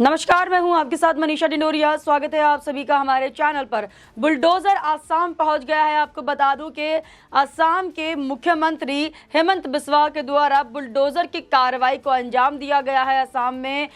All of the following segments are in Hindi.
नमस्कार, मैं हूं आपके साथ मनीषा डिंडोरिया। स्वागत है आप सभी का हमारे चैनल पर। बुलडोजर आसाम पहुंच गया है। आपको बता दूं कि आसाम के मुख्यमंत्री हेमंत बिस्वा के द्वारा बुलडोजर की कार्रवाई को अंजाम दिया गया है। आसाम में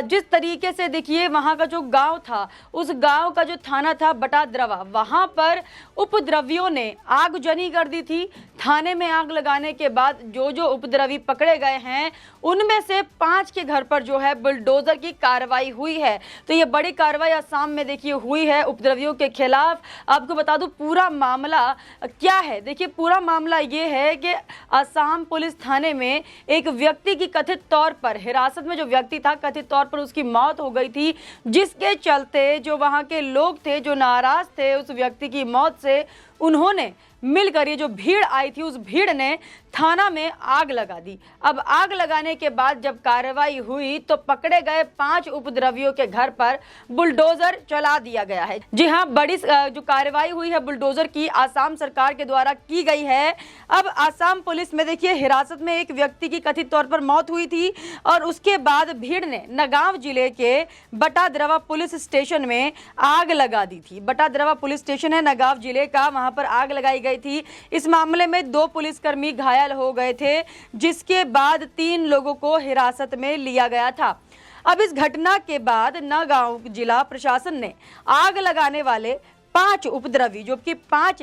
जिस तरीके से देखिए वहां का जो गांव था, उस गांव का जो थाना था बटाद्रवा, वहां पर उपद्रवियों ने आगजनी कर दी थी। थाने में आग लगाने के बाद जो जो उपद्रवी पकड़े गए हैं उनमें से 5 के घर पर जो है बुलडोजर की कार्रवाई हुई है। तो ये बड़ी कार्रवाई आसाम में देखिए हुई है उपद्रवियों के खिलाफ। आपको बता दूं पूरा मामला क्या है। देखिए पूरा मामला ये है कि आसाम पुलिस थाने में एक व्यक्ति की कथित तौर पर हिरासत में जो व्यक्ति था, कथित तौर पर उसकी मौत हो गई थी, जिसके चलते जो वहां के लोग थे जो नाराज थे उस व्यक्ति की मौत से, उन्होंने मिलकर ये जो भीड़ आई थी उस भीड़ ने थाना में आग लगा दी। अब आग लगाने के बाद जब कार्रवाई हुई तो पकड़े गए 5 उपद्रवियों के घर पर बुलडोजर चला दिया गया है। जी हां, बड़ी जो कार्रवाई हुई है बुलडोजर की आसाम सरकार के द्वारा की गई है। अब आसाम पुलिस में देखिए हिरासत में एक व्यक्ति की कथित तौर पर मौत हुई थी और उसके बाद भीड़ ने नगांव जिले के बटाद्रवा पुलिस स्टेशन में आग लगा दी थी। बटाद्रवा पुलिस स्टेशन है नगांव जिले का, वहां पर आग लगाई गई थी। इस मामले में 2 पुलिसकर्मी घायल हो गए थे, जिसके बाद 3 लोगों को हिरासत में लिया गया था। अब इस घटना के बाद नगांव जिला प्रशासन ने आग लगाने वाले 5 उपद्रवी, जो कि 5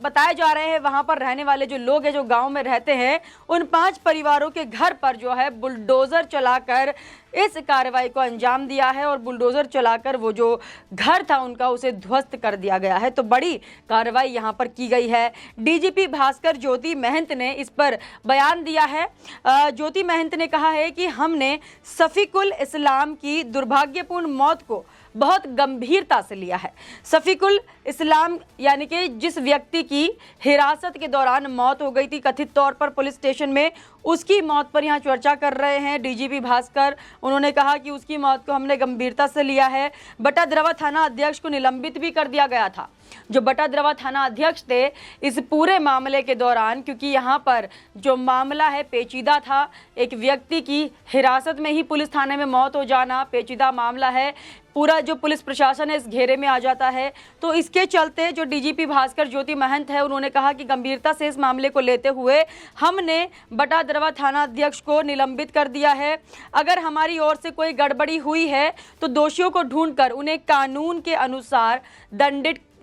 बताए जा रहे हैं वहां पर रहने वाले जो लोग हैं, जो गांव में रहते हैं, उन 5 परिवारों के घर पर जो है बुलडोजर चलाकर इस कार्रवाई को अंजाम दिया है और बुलडोजर चलाकर वो जो घर था उनका उसे ध्वस्त कर दिया गया है। तो बड़ी कार्रवाई यहां पर की गई है। डीजीपी भास्कर ज्योति महंत ने इस पर बयान दिया है। ज्योति महंत ने कहा है कि हमने सफीकुल इस्लाम की दुर्भाग्यपूर्ण मौत को बहुत गंभीरता से लिया है। सफीकुल इस्लाम यानी कि जिस व्यक्ति की हिरासत के दौरान मौत हो गई थी कथित तौर पर पुलिस स्टेशन में, उसकी मौत पर यहाँ चर्चा कर रहे हैं डीजीपी भास्कर। उन्होंने कहा कि उसकी मौत को हमने गंभीरता से लिया है। बटाद्रवा थाना अध्यक्ष को निलंबित भी कर दिया गया था, जो बटाद्रवा थाना अध्यक्ष थे इस पूरे मामले के दौरान, क्योंकि यहाँ पर जो मामला है पेचीदा था। एक व्यक्ति की हिरासत में ही पुलिस थाने में मौत हो जाना पेचीदा मामला है। पूरा जो पुलिस प्रशासन है इस घेरे में आ जाता है। तो इसके चलते जो डीजीपी भास्कर ज्योति महंत है उन्होंने कहा कि गंभीरता से इस मामले को लेते हुए हमने बटाद्रवा थाना अध्यक्ष को निलंबित कर दिया है। अगर हमारी ओर से कोई गड़बड़ी हुई है तो दोषियों को ढूंढकर उन्हें कानून के अनुसार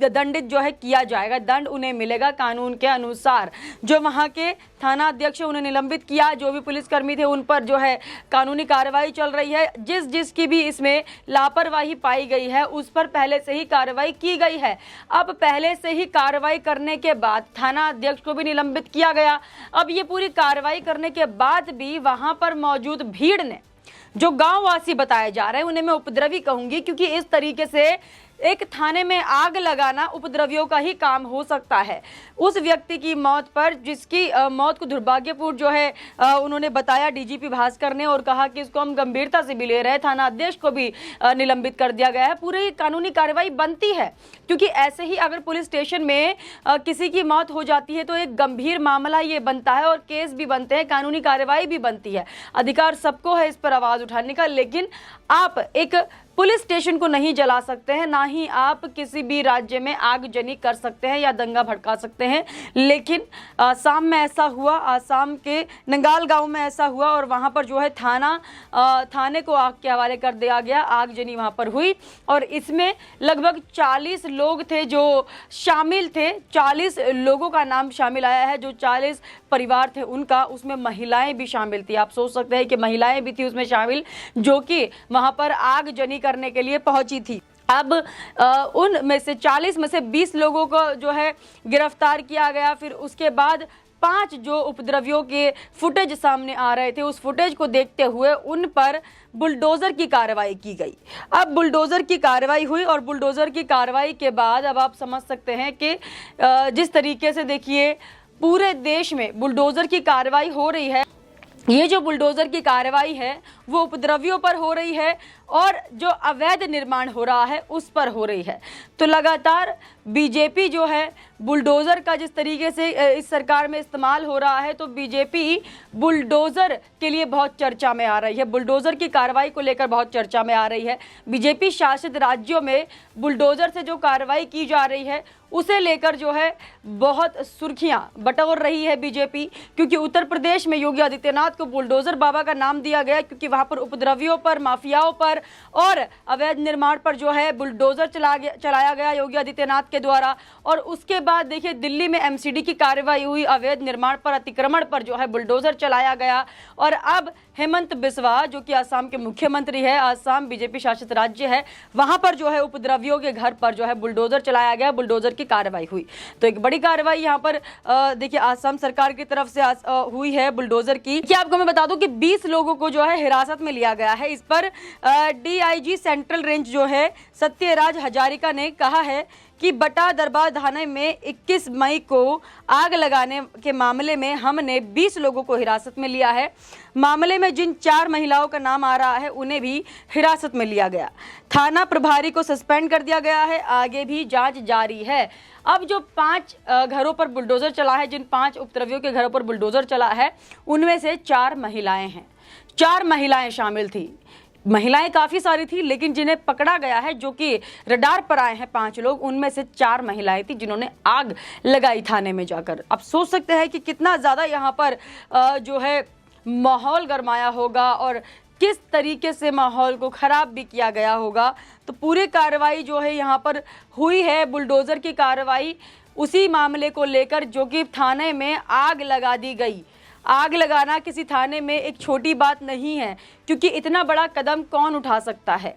दंडित जो है किया जाएगा, दंड उन्हें मिलेगा कानून के अनुसार। जो वहां के थाना अध्यक्ष उन्हें निलंबित किया, जो भी पुलिसकर्मी थे उन पर जो है कानूनी कार्रवाई चल रही है। जिसकी भी इसमें लापरवाही पाई गई है उस पर पहले से ही कार्रवाई की गई है। अब पहले से ही कार्रवाई करने के बाद थाना अध्यक्ष को भी निलंबित किया गया। अब ये पूरी कार्रवाई करने के बाद भी वहां पर मौजूद भीड़ ने, जो गांववासी बताए जा रहे हैं, उन्हें मैं उपद्रवी कहूंगी क्योंकि इस तरीके से एक थाने में आग लगाना उपद्रवियों का ही काम हो सकता है। उस व्यक्ति की मौत पर, जिसकी मौत को दुर्भाग्यपूर्ण जो है उन्होंने बताया डीजीपी भास्कर ने, और कहा कि इसको हम गंभीरता से भी ले रहे हैं। थाना अध्यक्ष को भी निलंबित कर दिया गया है। पूरी कानूनी कार्रवाई बनती है, क्योंकि ऐसे ही अगर पुलिस स्टेशन में किसी की मौत हो जाती है तो एक गंभीर मामला ये बनता है और केस भी बनते हैं, कानूनी कार्रवाई भी बनती है। अधिकार सबको है इस पर आवाज उठाने का, लेकिन आप एक पुलिस स्टेशन को नहीं जला सकते हैं, ना ही आप किसी भी राज्य में आगजनी कर सकते हैं या दंगा भड़का सकते हैं। लेकिन आसाम में ऐसा हुआ, आसाम के नंगाल गांव में ऐसा हुआ और वहां पर जो है थाने को आग के हवाले कर दिया गया। आगजनी वहां पर हुई और इसमें लगभग 40 लोग थे जो शामिल थे। 40 लोगों का नाम शामिल आया है। जो 40 परिवार थे उनका, उसमें महिलाएं भी शामिल थी। आप सोच सकते हैं कि महिलाएं भी थी उसमें शामिल, जो कि वहां पर आगजनी करने के लिए पहुंची थी। अब उनमें से 40 में से 20 लोगों को जो है गिरफ्तार किया गया। फिर उसके बाद 5 जो उपद्रवियों के फुटेज सामने आ रहे थे, उस फुटेज को देखते हुए उन पर बुलडोजर की कार्रवाई की गई। अब बुलडोजर की कार्रवाई हुई और बुलडोजर की कार्रवाई के बाद अब आप समझ सकते हैं कि जिस तरीके से देखिए पूरे देश में बुलडोजर की कार्रवाई हो रही है। ये जो बुलडोजर की कार्रवाई है वो उपद्रवियों पर हो रही है और जो अवैध निर्माण हो रहा है उस पर हो रही है। तो लगातार बीजेपी जो है बुलडोज़र का जिस तरीके से इस सरकार में इस्तेमाल हो रहा है, तो बीजेपी बुलडोज़र के लिए बहुत चर्चा में आ रही है, बुलडोज़र की कार्रवाई को लेकर बहुत चर्चा में आ रही है। बीजेपी शासित राज्यों में बुलडोज़र से जो कार्रवाई की जा रही है उसे लेकर जो है बहुत सुर्खियां बटोर रही है बीजेपी, क्योंकि उत्तर प्रदेश में योगी आदित्यनाथ को बुलडोज़र बाबा का नाम दिया गया, क्योंकि वहां पर उपद्रवियों पर, माफियाओं पर और अवैध निर्माण पर जो है बुलडोज़र चलाया गया योगी आदित्यनाथ के द्वारा। और उसके बाद देखिए दिल्ली में एमसीडी की कार्रवाई हुई, अवैध निर्माण पर, अतिक्रमण पर जो है बुलडोज़र चलाया गया। और अब हेमंत बिस्वा जो कि असम के मुख्यमंत्री है, असम बीजेपी शासित राज्य है, वहां पर जो है उपद्रवियों के घर पर जो है बुलडोज़र चलाया गया, बुलडोज़र की कार्रवाई हुई। तो एक बड़ी कार्रवाई यहाँ पर देखिए असम सरकार की तरफ से हुई है बुलडोज़र की। कि आपको मैं बता दूं कि 20 लोगों को जो है हिरासत में लिया गया है। इस पर डीआईजी सेंट्रल रेंज जो है सत्यराज हजारिका ने कहा है कि बटा दरबार थाने में 21 मई को आग लगाने के मामले में हमने 20 लोगों को हिरासत में लिया है। मामले में जिन 4 महिलाओं का नाम आ रहा है उन्हें भी हिरासत में लिया गया। थाना प्रभारी को सस्पेंड कर दिया गया है, आगे भी जांच जारी है। अब जो 5 घरों पर बुलडोज़र चला है, जिन 5 उपद्रवियों के घरों पर बुलडोज़र चला है, उनमें से 4 महिलाएं हैं, 4 महिलाएं शामिल थी। महिलाएं काफ़ी सारी थी, लेकिन जिन्हें पकड़ा गया है, जो कि रडार पर आए हैं 5 लोग, उनमें से 4 महिलाएं थी जिन्होंने आग लगाई थाने में जाकर। अब सोच सकते हैं कि कितना ज़्यादा यहाँ पर जो है माहौल गरमाया होगा और किस तरीके से माहौल को ख़राब भी किया गया होगा। तो पूरी कार्रवाई जो है यहाँ पर हुई है, बुलडोज़र की कार्रवाई उसी मामले को लेकर जो कि थाने में आग लगा दी गई। आग लगाना किसी थाने में एक छोटी बात नहीं है, क्योंकि इतना बड़ा कदम कौन उठा सकता है?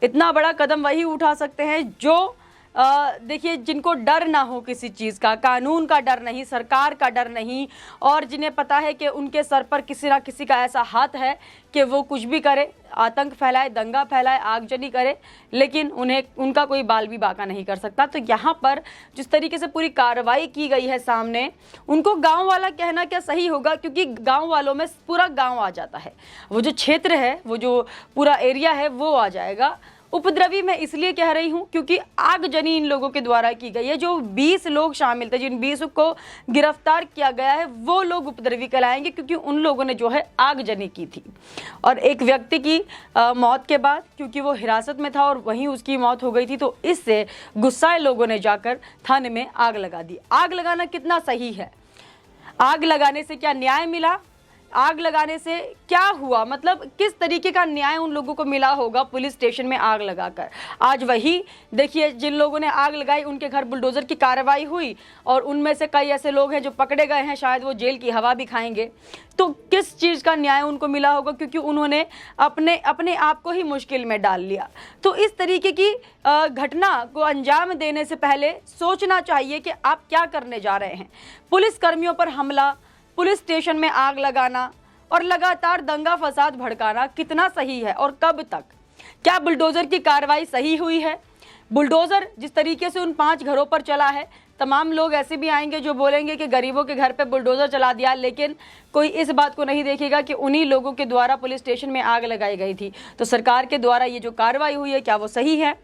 इतना बड़ा कदम वही उठा सकते हैं जो देखिए जिनको डर ना हो किसी चीज़ का, कानून का डर नहीं, सरकार का डर नहीं, और जिन्हें पता है कि उनके सर पर किसी ना किसी का ऐसा हाथ है कि वो कुछ भी करे, आतंक फैलाए, दंगा फैलाए, आगजनी करे, लेकिन उनका कोई बाल भी बाका नहीं कर सकता। तो यहाँ पर जिस तरीके से पूरी कार्रवाई की गई है सामने, उनको गांव वाला कहना क्या सही होगा, क्योंकि गांव वालों में पूरा गांव आ जाता है, वो जो क्षेत्र है, वो जो पूरा एरिया है वो आ जाएगा। उपद्रवी मैं इसलिए कह रही हूं क्योंकि आगजनी इन लोगों के द्वारा की गई है। जो 20 लोग शामिल थे, जिन 20 को गिरफ्तार किया गया है, वो लोग उपद्रवी कहलाएंगे, क्योंकि उन लोगों ने जो है आगजनी की थी। और एक व्यक्ति की मौत के बाद, क्योंकि वो हिरासत में था और वहीं उसकी मौत हो गई थी, तो इससे गुस्साए लोगों ने जाकर थाने में आग लगा दी। आग लगाना कितना सही है? आग लगाने से क्या न्याय मिला? आग लगाने से क्या हुआ? मतलब किस तरीके का न्याय उन लोगों को मिला होगा पुलिस स्टेशन में आग लगाकर? आज वही देखिए, जिन लोगों ने आग लगाई उनके घर बुलडोज़र की कार्रवाई हुई और उनमें से कई ऐसे लोग हैं जो पकड़े गए हैं, शायद वो जेल की हवा भी खाएंगे। तो किस चीज़ का न्याय उनको मिला होगा? क्योंकि उन्होंने अपने आप को ही मुश्किल में डाल लिया। तो इस तरीके की घटना को अंजाम देने से पहले सोचना चाहिए कि आप क्या करने जा रहे हैं। पुलिस कर्मियों पर हमला, पुलिस स्टेशन में आग लगाना और लगातार दंगा फसाद भड़काना कितना सही है और कब तक? क्या बुलडोज़र की कार्रवाई सही हुई है? बुलडोज़र जिस तरीके से उन 5 घरों पर चला है, तमाम लोग ऐसे भी आएंगे जो बोलेंगे कि गरीबों के घर पे बुलडोज़र चला दिया, लेकिन कोई इस बात को नहीं देखेगा कि उन्हीं लोगों के द्वारा पुलिस स्टेशन में आग लगाई गई थी। तो सरकार के द्वारा ये जो कार्रवाई हुई है, क्या वो सही है?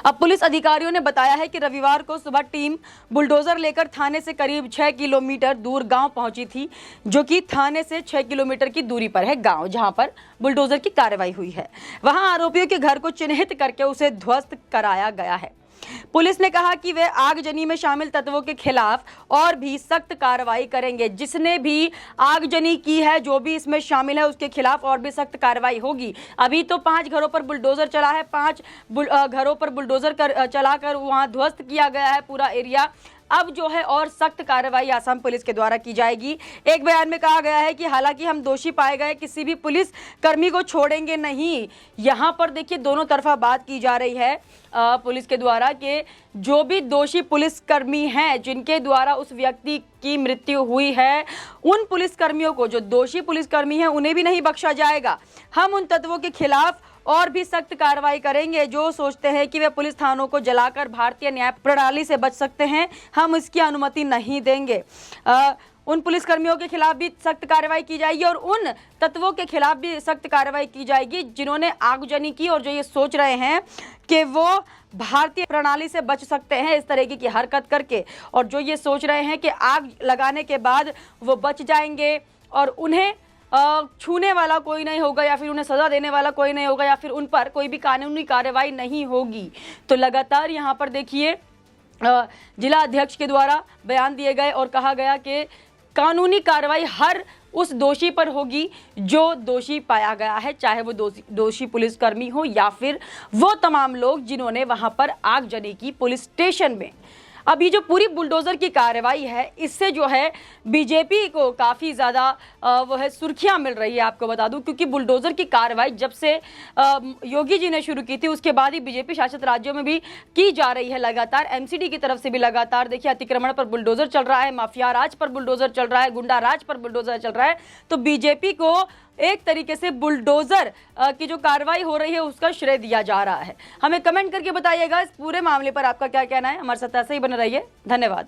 अब पुलिस अधिकारियों ने बताया है कि रविवार को सुबह टीम बुलडोज़र लेकर थाने से करीब 6 किलोमीटर दूर गांव पहुंची थी, जो कि थाने से 6 किलोमीटर की दूरी पर है गांव, जहां पर बुलडोज़र की कार्रवाई हुई है। वहां आरोपियों के घर को चिन्हित करके उसे ध्वस्त कराया गया है। पुलिस ने कहा कि वे आगजनी में शामिल तत्वों के खिलाफ और भी सख्त कार्रवाई करेंगे। जिसने भी आगजनी की है, जो भी इसमें शामिल है, उसके खिलाफ और भी सख्त कार्रवाई होगी। अभी तो 5 घरों पर बुलडोज़र चला है, 5 घरों पर बुलडोज़र चलाकर वहां ध्वस्त किया गया है पूरा एरिया। अब जो है और सख्त कार्रवाई आसाम पुलिस के द्वारा की जाएगी। एक बयान में कहा गया है कि हालांकि हम दोषी पाए गए किसी भी पुलिस कर्मी को छोड़ेंगे नहीं। यहाँ पर देखिए दोनों तरफा बात की जा रही है पुलिस के द्वारा कि जो भी दोषी पुलिसकर्मी हैं, जिनके द्वारा उस व्यक्ति की मृत्यु हुई है, उन पुलिसकर्मियों को, जो दोषी पुलिसकर्मी हैं, उन्हें भी नहीं बख्शा जाएगा। हम उन तत्वों के खिलाफ और भी सख्त कार्रवाई करेंगे जो सोचते हैं कि वे पुलिस थानों को जलाकर भारतीय न्याय प्रणाली से बच सकते हैं। हम इसकी अनुमति नहीं देंगे। उन पुलिसकर्मियों के खिलाफ भी सख्त कार्रवाई की जाएगी और उन तत्वों के खिलाफ भी सख्त कार्रवाई की जाएगी जिन्होंने आगजनी की और जो ये सोच रहे हैं कि वो भारतीय प्रणाली से बच सकते हैं इस तरीके की हरकत करके, और जो ये सोच रहे हैं कि आग लगाने के बाद वो बच जाएंगे और उन्हें छूने वाला कोई नहीं होगा या फिर उन्हें सज़ा देने वाला कोई नहीं होगा या फिर उन पर कोई भी कानूनी कार्रवाई नहीं होगी। तो लगातार यहाँ पर देखिए जिला अध्यक्ष के द्वारा बयान दिए गए और कहा गया कि कानूनी कार्रवाई हर उस दोषी पर होगी जो दोषी पाया गया है, चाहे वो दोषी पुलिसकर्मी हो या फिर वो तमाम लोग जिन्होंने वहां पर आगजनी की पुलिस स्टेशन में। अब ये जो पूरी बुलडोज़र की कार्रवाई है इससे जो है बीजेपी को काफ़ी ज़्यादा वो है सुर्खियां मिल रही है, आपको बता दूं, क्योंकि बुलडोज़र की कार्रवाई जब से योगी जी ने शुरू की थी उसके बाद ही बीजेपी शासित राज्यों में भी की जा रही है। लगातार एमसीडी की तरफ से भी लगातार देखिए अतिक्रमण पर बुलडोज़र चल रहा है, माफिया राज पर बुलडोज़र चल रहा है, गुंडा राज पर बुलडोज़र चल रहा है। तो बीजेपी को एक तरीके से बुलडोज़र की जो कार्रवाई हो रही है उसका श्रेय दिया जा रहा है। हमें कमेंट करके बताइएगा इस पूरे मामले पर आपका क्या कहना है। हमारे साथ ऐसे ही बने रहिए, धन्यवाद।